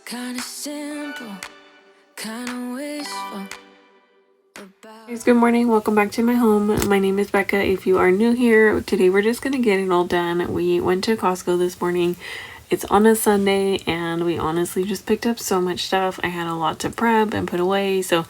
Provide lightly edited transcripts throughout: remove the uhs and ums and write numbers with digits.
Kinda simple, kinda wishful. Guys, good morning. Welcome back to my home. My name is Becca. If you are new here, today we're just gonna get it all done. We went to Costco this morning. It's on a Sunday and we honestly just picked up so much stuff. I had a lot to prep and put away, so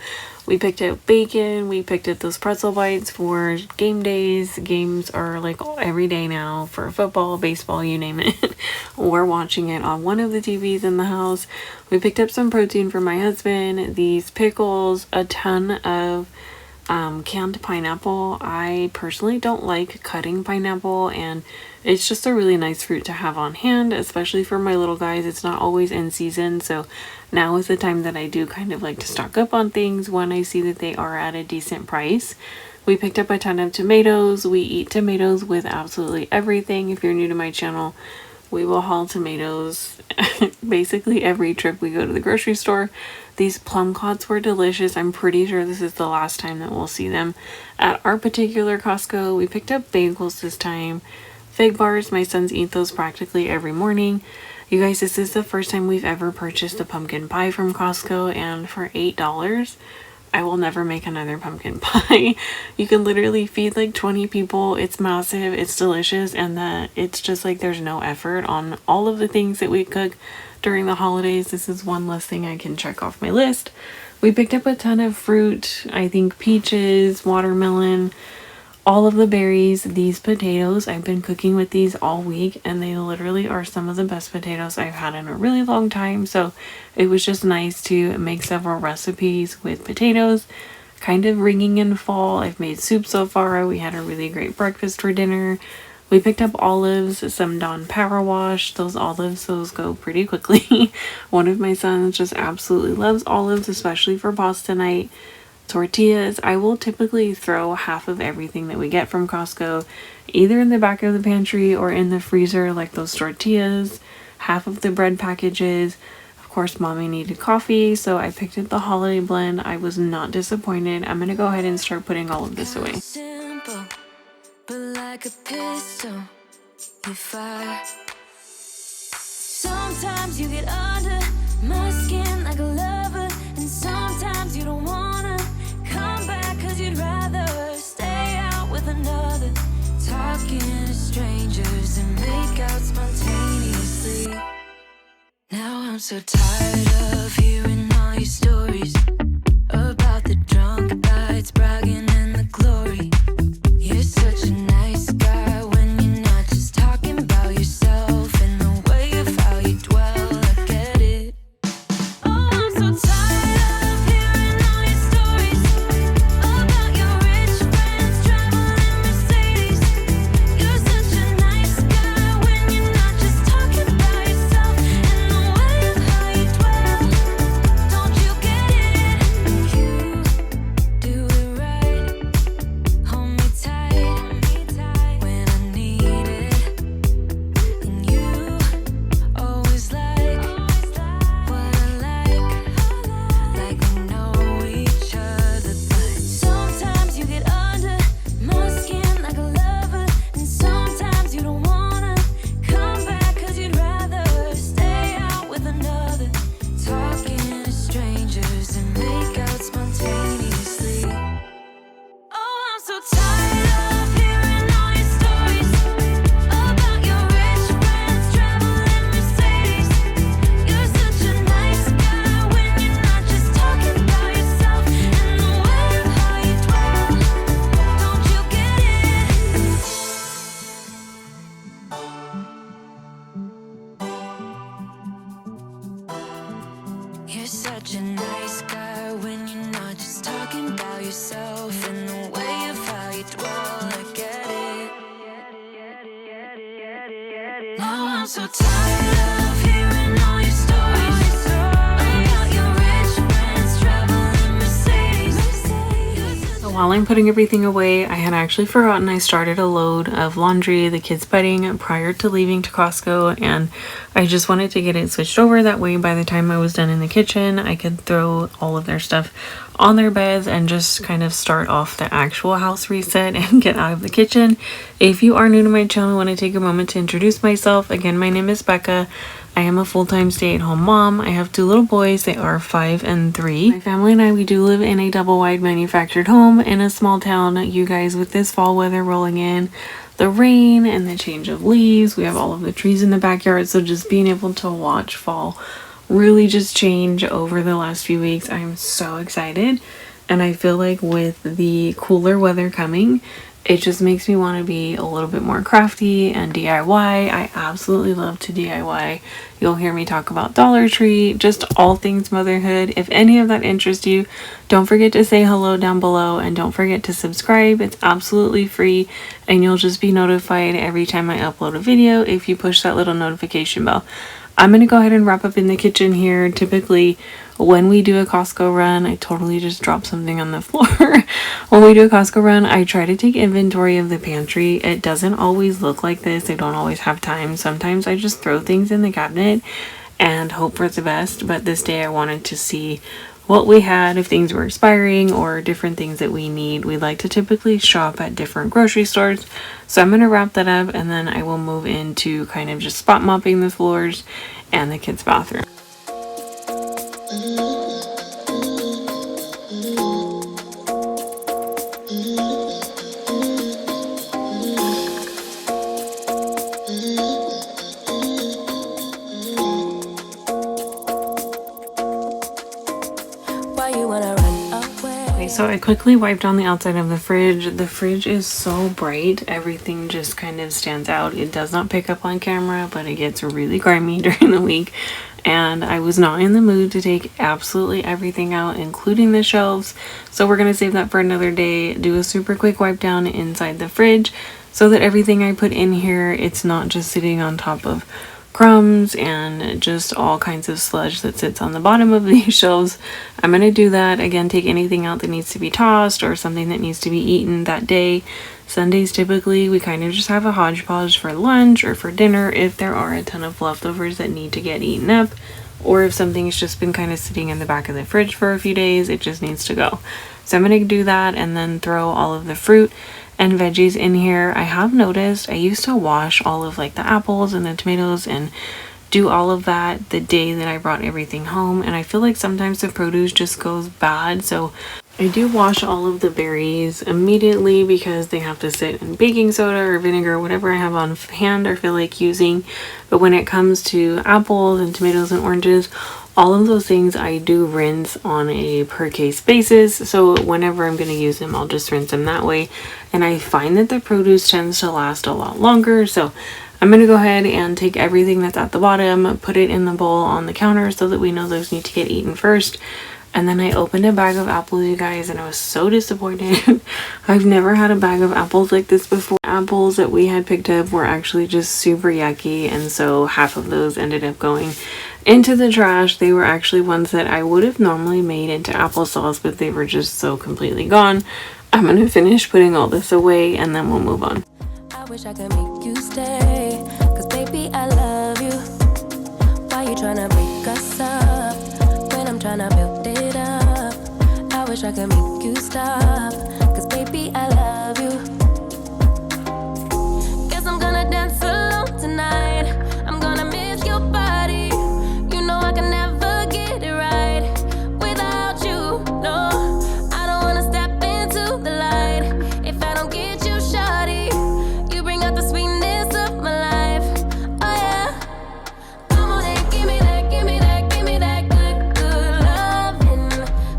we picked up bacon, we picked up those pretzel bites for game days. Games are like every day now for football, baseball, you name it. We're watching it on one of the TVs in the house. We picked up some protein for my husband, these pickles, a ton of canned pineapple. I personally don't like cutting pineapple, and it's just a really nice fruit to have on hand, especially for my little guys. It's not always in season, so now is the time that I do kind of like to stock up on things when I see that they are at a decent price. We picked up a ton of tomatoes. We eat tomatoes with absolutely everything. If you're new to my channel, we will haul tomatoes basically every trip we go to the grocery store. These plum cots were delicious. I'm pretty sure this is the last time that we'll see them at our particular Costco. We picked up bagels this time. Fig bars, my sons eat those practically every morning. You guys, this is the first time we've ever purchased a pumpkin pie from Costco, and for $8, I will never make another pumpkin pie. You can literally feed like 20 people. It's massive, it's delicious, and it's just like there's no effort on all of the things that we cook during the holidays. This is one less thing I can check off my list. We picked up a ton of fruit. I think peaches, watermelon, all of the berries, these potatoes. I've been cooking with these all week and they literally are some of the best potatoes I've had in a really long time. So it was just nice to make several recipes with potatoes, kind of ringing in fall. I've made soup so far. We had a really great breakfast for dinner. We picked up olives, some Dawn Power Wash. Those olives, those go pretty quickly. One of my sons just absolutely loves olives, especially for pasta night. Tortillas. I will typically throw half of everything that we get from Costco either in the back of the pantry or in the freezer, like those tortillas, half of the bread packages. Of course, mommy needed coffee, so I picked up the holiday blend. I was not disappointed. I'm gonna go ahead and start putting all of this away. Simple, but like a pistol, you fire. Sometimes you get under my skin like a lover, and sometimes you don't wanna come back 'cause you'd rather stay out with another, talking to strangers and make out spontaneously. Now I'm so tired of hearing all your stories about the drunk nights, bragging in the glory. You're such a nice guy when you're not just talking about yourself and the way of how you dwell. I get it. Oh, I'm so tired of hearing all your stories about your rich friends traveling Mercedes. You're such a nice guy when you're not just talking about yourself and the way of how you dwell. Don't you get it? You do it right. Hold me tight when I need it. And you always like what I like we know each other. But sometimes you get under my skin like a lover, and sometimes you don't wanna come back 'cause you'd rather stay out with another, talking to strangers and make out spontaneously. Oh, I'm so tired of hearing all your stories about your rich friends traveling Mercedes. You're such a nice guy when you're not just talking about yourself and the way of how you dwell. Don't you get it? You're such a nice guy when you're not just talking about yourself and the way of how you dwell. I get it. Now I'm so tired of hearing all your stories about your rich friends traveling Mercedes. So while I'm putting everything away, I had actually forgotten I started a load of laundry, the kids' bedding, prior to leaving to Costco, and I just wanted to get it switched over. That way, by the time I was done in the kitchen, I could throw all of their stuff on their beds and just kind of start off the actual house reset and get out of the kitchen. If you are new to my channel, I want to take a moment to introduce myself. Again, my name is Becca. I am a full-time stay-at-home mom. I have 2 little boys. They are 5 and 3. My family and I, we do live in a double-wide manufactured home in a small town. You guys, with this fall weather rolling in, the rain and the change of leaves, we have all of the trees in the backyard, so just being able to watch fall really just change over the last few weeks. I am so excited, and I feel like with the cooler weather coming, it just makes me want to be a little bit more crafty and DIY. I absolutely love to DIY. You'll hear me talk about Dollar Tree, just all things motherhood. If any of that interests you, don't forget to say hello down below, and don't forget to subscribe. It's absolutely free, and you'll just be notified every time I upload a video if you push that little notification bell. I'm going to go ahead and wrap up in the kitchen here. Typically, when we do a Costco run, I totally just dropped something on the floor. When we do a Costco run, I try to take inventory of the pantry. It doesn't always look like this. I don't always have time. Sometimes I just throw things in the cabinet and hope for the best. But this day I wanted to see what we had, if things were expiring or different things that we need. We like to typically shop at different grocery stores. So I'm going to wrap that up, and then I will move into kind of just spot mopping the floors and the kids' bathroom. So I quickly wiped on the outside of the fridge. The fridge is so bright, everything just kind of stands out. It does not pick up on camera, but it gets really grimy during the week, and I was not in the mood to take absolutely everything out, including the shelves. So we're going to save that for another day. Do a super quick wipe down inside the fridge so that everything I put in here, it's not just sitting on top of crumbs and just all kinds of sludge that sits on the bottom of these shelves. I'm going to do that. Again, take anything out that needs to be tossed or something that needs to be eaten that day. Sundays, typically, we kind of just have a hodgepodge for lunch or for dinner if there are a ton of leftovers that need to get eaten up, or if something's just been kind of sitting in the back of the fridge for a few days, it just needs to go. So I'm going to do that and then throw all of the fruit and veggies in here. I have noticed I used to wash all of like the apples and the tomatoes and do all of that the day that I brought everything home, and I feel like sometimes the produce just goes bad. So I do wash all of the berries immediately because they have to sit in baking soda or vinegar or whatever I have on hand or feel like using. But when it comes to apples and tomatoes and oranges, all of those things I do rinse on a per case basis. So whenever I'm going to use them, I'll just rinse them that way. And I find that the produce tends to last a lot longer. So I'm going to go ahead and take everything that's at the bottom, put it in the bowl on the counter so that we know those need to get eaten first. And then I opened a bag of apples, you guys, and I was so disappointed. I've never had a bag of apples like this before. Apples that we had picked up were actually just super yucky, and so half of those ended up going into the trash. They were actually ones that I would have normally made into applesauce, but they were just so completely gone. I'm gonna finish putting all this away and then we'll move on. I wish I could make you stay, 'cause baby I love you. Why you tryna break us up when I'm tryna build it up? I wish I could make you stop, 'cause baby I love you. Guess I'm gonna dance alone tonight. I'm gonna miss your body. You know I can never get it right without you. No, I don't wanna step into the light if I don't get you, shawty. You bring out the sweetness of my life. Oh yeah. Come on and give me that, give me that, give me that good, good loving.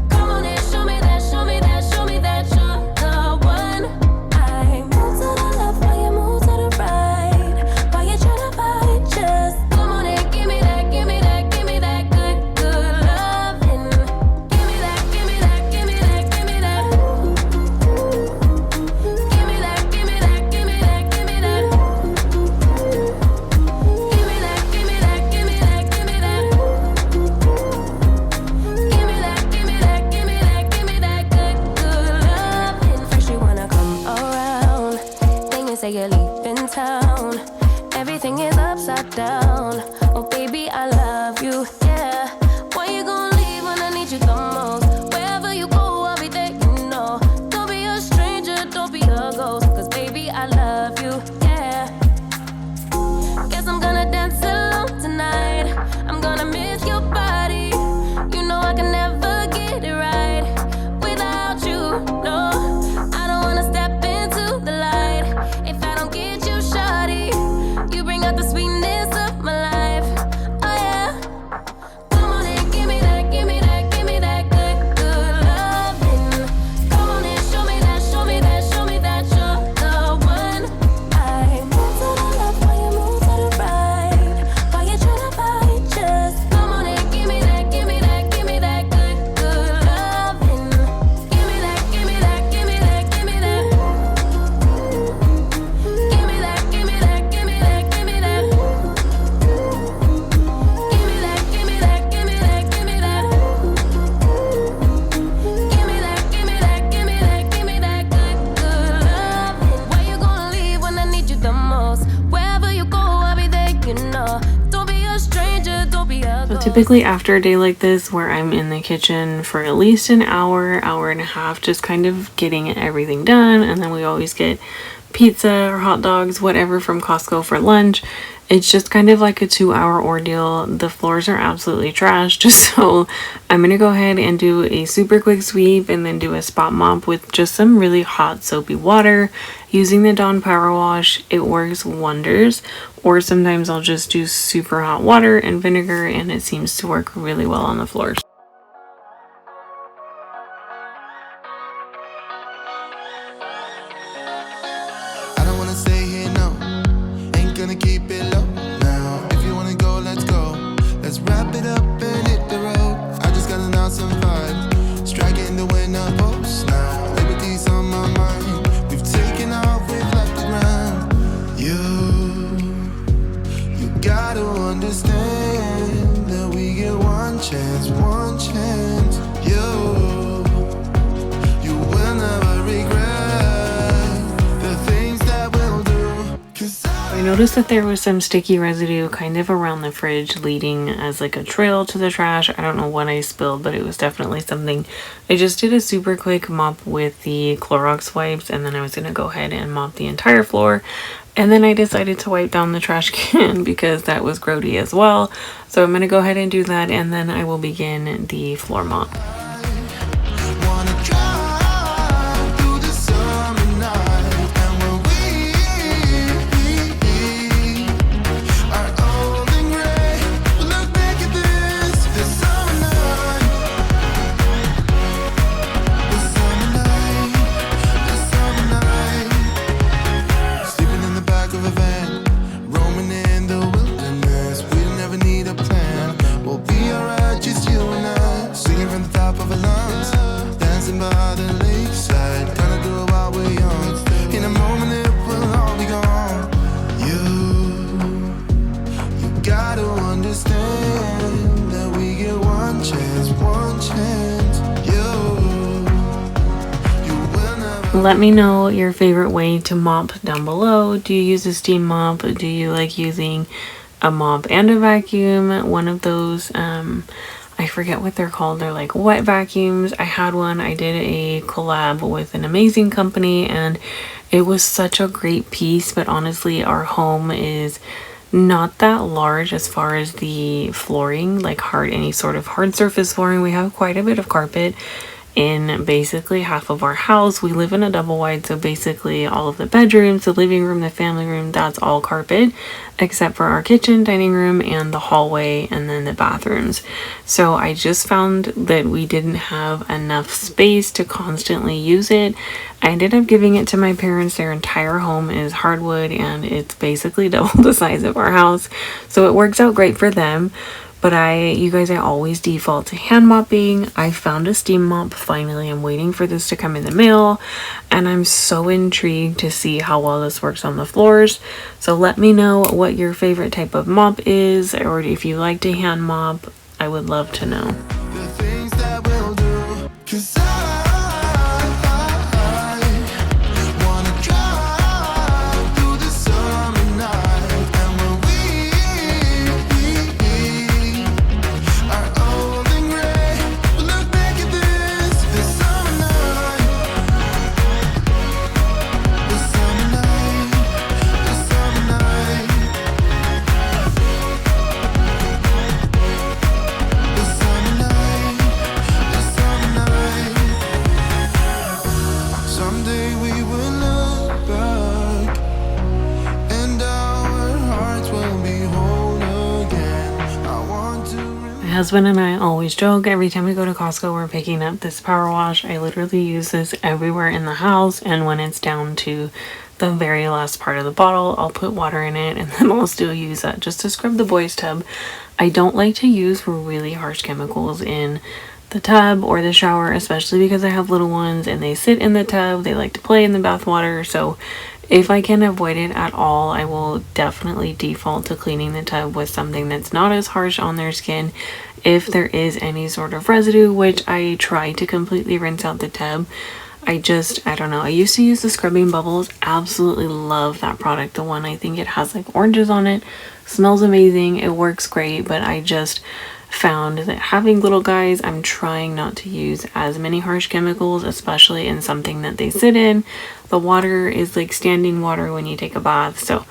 Come on and show me that, show me that, show me that you're the one. I move to the left while you move to the right. While you tryna fight, just come on and give me that, give me that, give me that good, good loving. Give me that, give me that, give me that, give me that. Give me that, give me that, give me that, give me that. Give me that, give me that, give me that, give me that. Give me that, give me that, give me that, give me that good, good loving. First you wanna come around, then you say you're leaving town. Everything is upside down. Oh baby, I love you, yeah. Why you gonna leave when I need you the most? Wherever you go, I'll be there, you know. Don't be a stranger, don't be a ghost, 'cause baby, I love you, yeah. Guess I'm gonna dance alone tonight. Typically after a day like this where I'm in the kitchen for at least an hour, hour and a half, just kind of getting everything done, and then we always get pizza or hot dogs, whatever, from Costco for lunch. It's just kind of like a 2-hour ordeal. The floors are absolutely trashed, so I'm gonna go ahead and do a super quick sweep and then do a spot mop with just some really hot soapy water using the Dawn Power Wash. It works wonders. Or sometimes I'll just do super hot water and vinegar, and it seems to work really well on the floors. I don't wanna stay here, no. Ain't gonna keep it low now. If you wanna go, let's go. Let's wrap it up and hit the road. I just got an awesome vibe, striking the winner post now. Liberty's on my mind. We've taken off, we've left the ground. You gotta understand that we get one chance, one chance. You will never regret the things that we'll do. 'Cause I noticed that there was some sticky residue kind of around the fridge leading as like a trail to the trash. I don't know what I spilled, but it was definitely something. I just did a super quick mop with the Clorox wipes, and then I was going to go ahead and mop the entire floor. And then I decided to wipe down the trash can because that was grody as well. So I'm going to go ahead and do that, and then I will begin the floor mop. wanna drive through the summer night, and when we are old and gray, we'll look back at this summer night, this summer night, this summer night. Sleeping in the back of a van, roaming in the wilderness. We never need a plan. We'll be alright, just you and I, singing from the top of our lungs, dancing by the lakeside, gonna do it while we're young. In a moment it will all be gone. You gotta understand that we get one chance, one chance. You will never. Let me know your favorite way to mop down below. Do you use a steam mop? Do you like using a mop and a vacuum? One of those, I forget what they're called. They're like wet vacuums. I had one. I did a collab with an amazing company, and it was such a great piece. But honestly, our home is not that large as far as the flooring, like any sort of hard surface flooring. We have quite a bit of carpet in basically half of our house. We live in a double wide, so basically all of the bedrooms, the living room, the family room, that's all carpet, except for our kitchen, dining room, and the hallway, and then the bathrooms. So I just found that we didn't have enough space to constantly use it. I ended up giving it to my parents. Their entire home is hardwood, and it's basically double the size of our house, so it works out great for them. But you guys, I always default to hand mopping. I found a steam mop finally. I'm waiting for this to come in the mail, and I'm so intrigued to see how well this works on the floors. So let me know what your favorite type of mop is, or if you like to hand mop. I would love to know. The things that we'll do, 'cause I wanna drive through the summer night, and when we are old and gray, we'll look back at this summer night, this summer night, this summer night, this summer night, this summer night. Someday we will look back, and our hearts will be whole again. I want to My husband and I always joke every time we go to Costco, we're picking up this power wash. I literally use this everywhere in the house, and when it's down to the very last part of the bottle, I'll put water in it, and then I'll still use that just to scrub the boys' tub. I don't like to use really harsh chemicals in the tub or the shower, especially because I have little ones and they sit in the tub. They like to play in the bath water, so if I can avoid it at all, I will definitely default to cleaning the tub with something that's not as harsh on their skin. If there is any sort of residue, which I try to completely rinse out the tub, I don't know. I used to use the scrubbing bubbles. Absolutely love that product. The one, I think it has like oranges on it. Smells amazing. It works great, but found that having little guys, I'm trying not to use as many harsh chemicals, especially in something that they sit in. The water is like standing water when you take a bath, so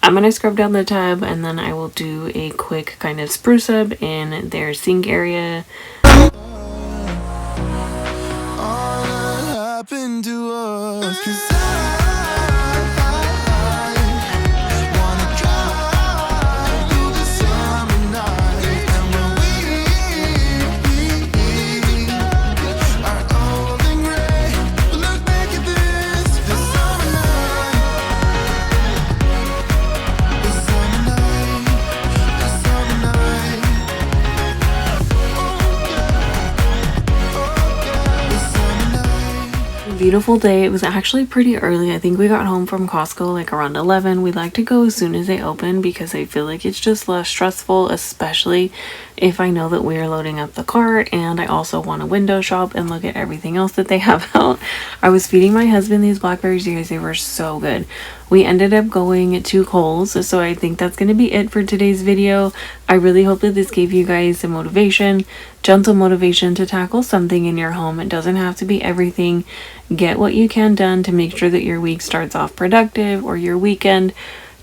I'm gonna scrub down the tub and then I will do a quick kind of spruce up in their sink area. All that happened to us, 'cause I wanna drive through the summer night, and when we are old and gray, look back at this summer night, this summer night, this summer night. Beautiful day. It was actually pretty early. I think we got home from Costco like around 11. We like to go as soon as they open because I feel like it's just less stressful, especially if I know that we are loading up the cart, and I also want to window shop and look at everything else that they have out. I was feeding my husband these blackberries because they were so good. We ended up going to Kohl's, so I think that's going to be it for today's video. I really hope that this gave you guys some motivation, gentle motivation to tackle something in your home. It doesn't have to be everything. Get what you can done to make sure that your week starts off productive, or your weekend.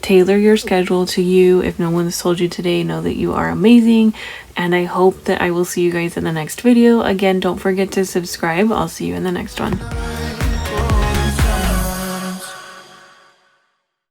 Tailor your schedule to you. If no one's told you today, know that you are amazing, and I hope that I will see you guys in the next video. Again, don't forget to subscribe. I'll see you in the next one.